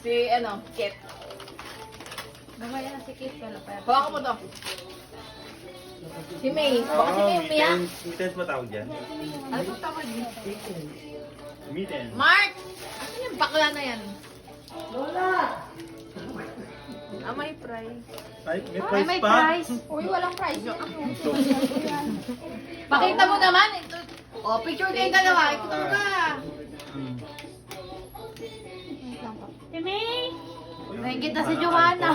Si, ano, Kit. Mamaya na si Kit. Hawakan mo to. Si May. Baka si May umiyak. Mittens ba tawag dyan? Ano pong tawag niya? Mittens. Mark! Ano yung bakla na yan? May prize. Ay, may Ay, price may pa? prize. Uy, walang prize. Pakita mo naman. Ito. Oh, picture kayong dalawa. Ito ka. Hmm. Timi! Nakikita kita si Johanna.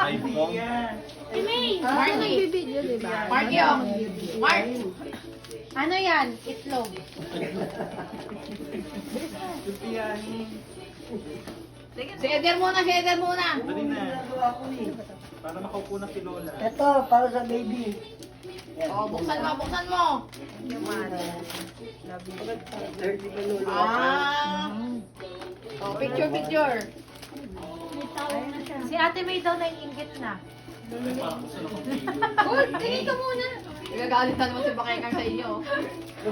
iPhone. Timi! Marky. diba? Marky, oh. Mark. Ano yan? Itlog. Si Eder muna, si Eder muna. Dali na. Para makaupo na si Lola. Ito, para sa baby. Oh, buksan mo, buksan mo. $30 Ah. Oh, picture, picture. Si Ate May daw naiingit na. Uy, tingin ka muna. Nagagalitan mo si Bakekang sa inyo.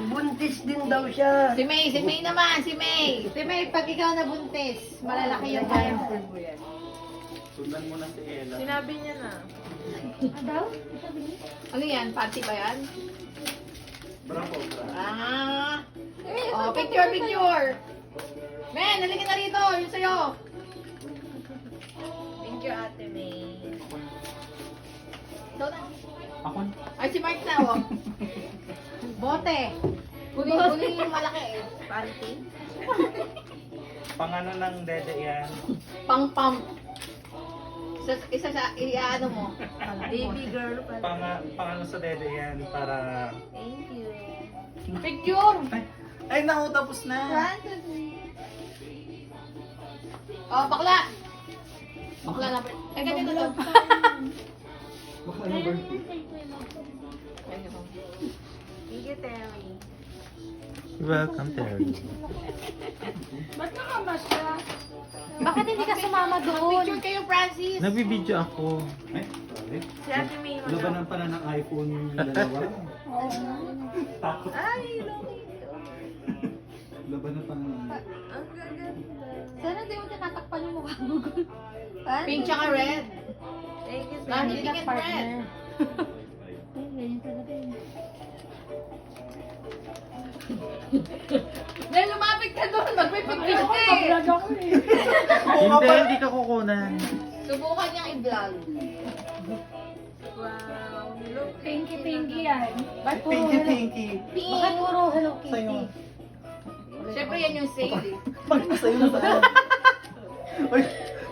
Buntis din daw siya. Si May naman, si May. Si May, pag ikaw nabuntis, malalaki yung diaper mo yan. Sundan mo na si Ella. Sinabi niya na. daw? Ano yan? Panty ba yan? Bravo, bravo. Ah. Oh, picture, picture. Men, halika na rito. Yung sa'yo. Thank you, Ate May. Ikaw na. Ako? Ay, si Mark na, oh. Bote. Kunin yung malaki eh. Panty. Pangano ng dede yan. Pang-pump. Isa sa, ano mo. Baby girl pala. Pangano sa dede yan para... Thank you. Picture. Ay, naku, tapos na. Oh, bakla. Bakla na. Ay, ganito to. Baka ano ba? Thank you, Terry. Welcome, Terry. Bakit hindi ka sumama doon? Picture kayo, Francis. Nabibidyo ako. Ay, sorry. Si Ate May. Labanan pa na ng iPhone yung dalawa. Takot. Ay, Lomi. Labanan pa na ng... Ang gaganda. Sana di mo tinatakpan yung mukha mo. Pink tsaka red. Thank you, Ah, Terry. hindi ka red. Ganyan talaga yun. Dahil lumapit ka doon, magpipicture ka eh. Hindi ka kukunan. Subukan niyang i-vlog. Wow. Look. Pinky yan. Ba't Pinky, pinky. Bakit puro Hello Kitty? Sa'yo. Siyempre yan yung sale eh. Pag sa'yo na sa'yo. Uy,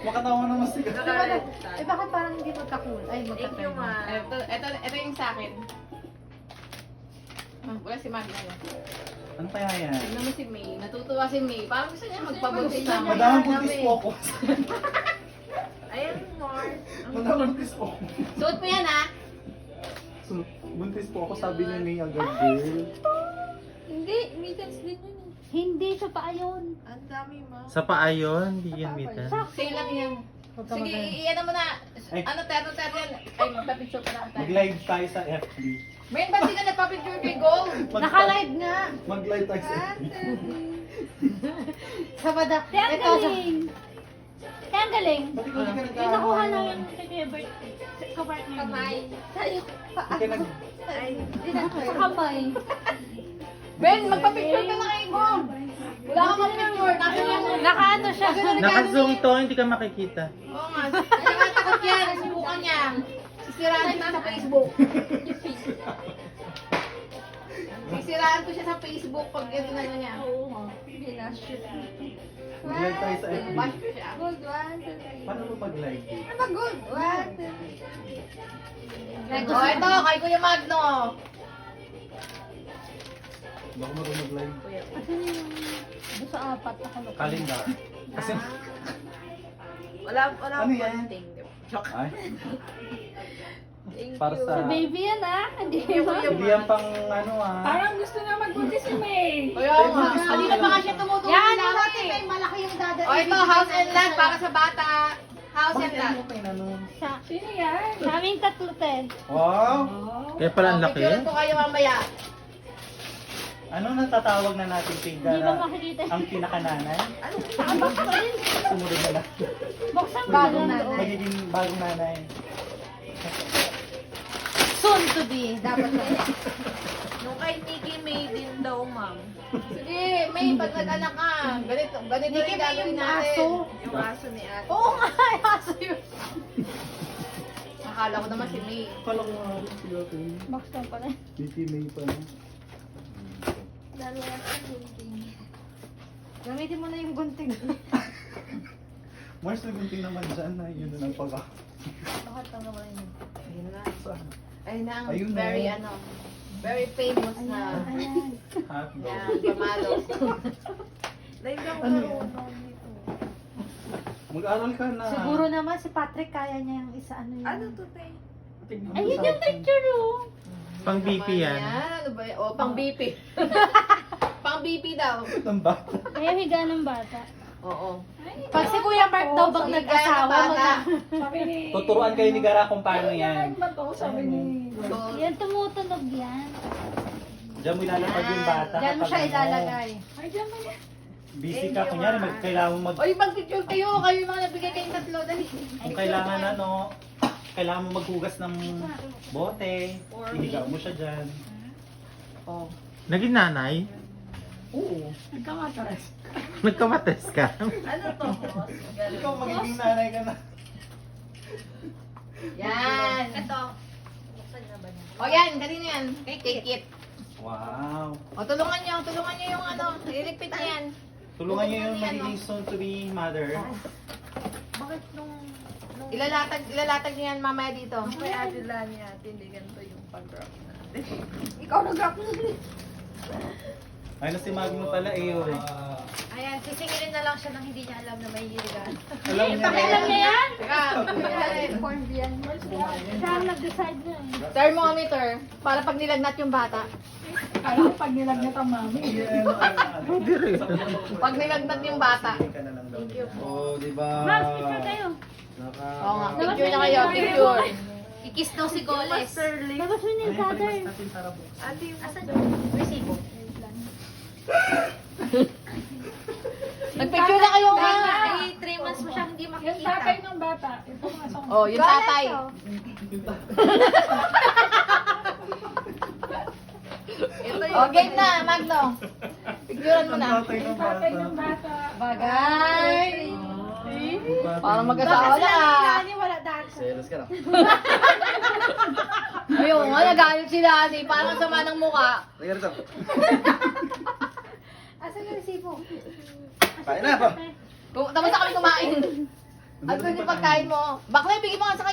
makatawa naman si Eh bakit parang hindi magka-cool? Ay, Thank you, magka-cool. ma. Ito yung sa akin. Ah, wala si Magna yun. Ano kaya yan? Tignan mo si May. Natutuwa si May. Parang gusto niya magpabuntis na. Madamang buntis po ako. Ayan, more. Madamang buntis po ako. Suot mo yan ha. So, buntis po ako, sabi ni May agad, girl. Hindi, mittens din yun. Hindi, sa paa yun. Ang dami, ma. Sa paayon, bigyan mitan. Sale lang yan. Huwag ka Sige, magano. iyan mo na. Ay. Ano, terno yan. Ay, magpa-picture pa lang tayo. Mag-live tayo sa FB. May ba't di ka nagpa-picture kay Gold? Naka-live nga. Mag-live tayo sa FB. Sabada. Kaya ang Ito, galing. Kaya ang galing. Ba't ikaw di ka nag- Yung nakuha namin sa kaya birthday. Sa partner mo. Kamay. Sa'yo, paa. Di ka nag... Ay, Sa kamay. Ben, magpa-picture ka na kay Gold. Wala ka mag-picture. Nasa yan. Naka-ano siya. Naka-zoom to, hindi ka makikita. Oo nga. Nakatakot yan. Subukan niya. Sisiraan ko sa Facebook. Sisiraan ko siya sa Facebook pag gano'n na niya. Binashoot. Mag-live tayo sa FB. Bash ko siya. Gold, 1, 2, 3. Paano mo mag-live? Ano ba gold? 1, 2, 3. Oh, ito, kay Kuya Magno. Baka marunong mag-live. Doon sa 4 nakalok. Calendar. Kasi... wala Ano yan? konting. Ay, Thank para you. sa... Baby yan ah. Hindi mo. Hindi yan pang ano ah. Parang gusto na magbuntis si May. Kuya nga. Kanina pa nga siya tumutulong Yan, sa yung akin ate eh. may malaki yung dada. Oh, ito, house and land para sa bata. House Bakit and yan land. mo pinanong? Sino yan? Sa aming tatlo te. Wow! Kaya pala ang laki. Picturean ko kayo mamaya. Anong natatawag na natin Pinga Hindi ba na makikita? ang pinakananay? Sumunod na lang. Buksan mo Bagong na. nanay. Magiging bagong nanay. Soon to be. Dapat na. Nung kay Nikki May din daw, ma'am. Sige, May, pag nag-anak ka, ganito Hindi rin kayo gagawin yung natin. aso. Yung aso ni ate. Oo nga, aso yun. Akala ko naman si May. Kala ko nga rin sila ito. Buksan pa na. Titi May pa na. Dalawa sa gunting. Gamitin mo na yung gunting. Mars, nagunting naman dyan na yun na lang pag Bakit ang naman yun? Ayun na. Ayun na ang Ayun na. very very famous na. happy. Yan, pamalo. Dahil lang Ano marunong nito. Mag-aral ka na. Siguro naman si Patrick kaya niya yung isa ano yun. Ano to, te? Tingnan mo Ayun sa yung akin. picture, oh. Pang BP yan. Ano ba yan? O, pang BP. Pang BP daw. Ng bata. Kaya higa ng bata. Oo. Pag si Kuya Mark daw bang nag-asawa, bata. Sabi ni... Tuturuan kayo ni Gara kung paano yan. Sabi ni... Yan, tumutunog yan. Diyan mo ilalapag yung bata. Diyan mo kapag siya ano, ilalagay. Ay, dyan mo yan. Busy ka. Kunyari, kailangan mo Oy, mag-picture kayo. Kayo yung mga nabigay kayong tatlo. Dali. kung kailangan kailangan mo maghugas ng bote. Ihiga mo siya dyan. Oh. Naging nanay? Oo. Nagkamatres ka? Ano to, boss? Ikaw magiging nanay ka na. Yan. Ito. Buksan na ba niya? O yan, kanina yan. Take it. Wow. O, tulungan niyo yung ano. Iligpit niya yan. Tulungan niyo yung magiging soon to be mother. Bakit nung Ilalatag niyo yan mamaya dito. kay Ate Lani ate, hindi ganito yung pag-rock natin. Ikaw nag-rock na. Ay, na si Magno pala eh. Oh. Ayan, sisingilin na lang siya nang hindi niya alam na may hiligan. Alam niya na Alam niya yan? Teka. Inform yan. Siya ang nag-decide na eh. Thermometer. Para pag nilagnat yung bata. Alam ko pag nilagnat ang mami. Pag nilagnat yung bata. Thank you. Oh, di ba? Ma'am, picture kayo. Oo nga. Picture na kayo. Picture. Ikis daw si Goles. Labas mo niya yung cutter. Ate, yung Asan resibo? Nagpicture na kayo nga. Ay, 3 months mo siyang hindi Yung makikita. tatay ng bata. Ito nga sa Oh, yung tatay. ito yung Oh, game na, Magno. Picturean mo na. tatay ng bata. Bagay. Parang mag-asawa na. Wala dahil. Ayun nga, nagalit si Lani. Parang sama ng muka. Asan yung resibo? Kain na pa. Tapos na kami kumain. At yung pagkain mo. Bakla, bigyan mo nga sa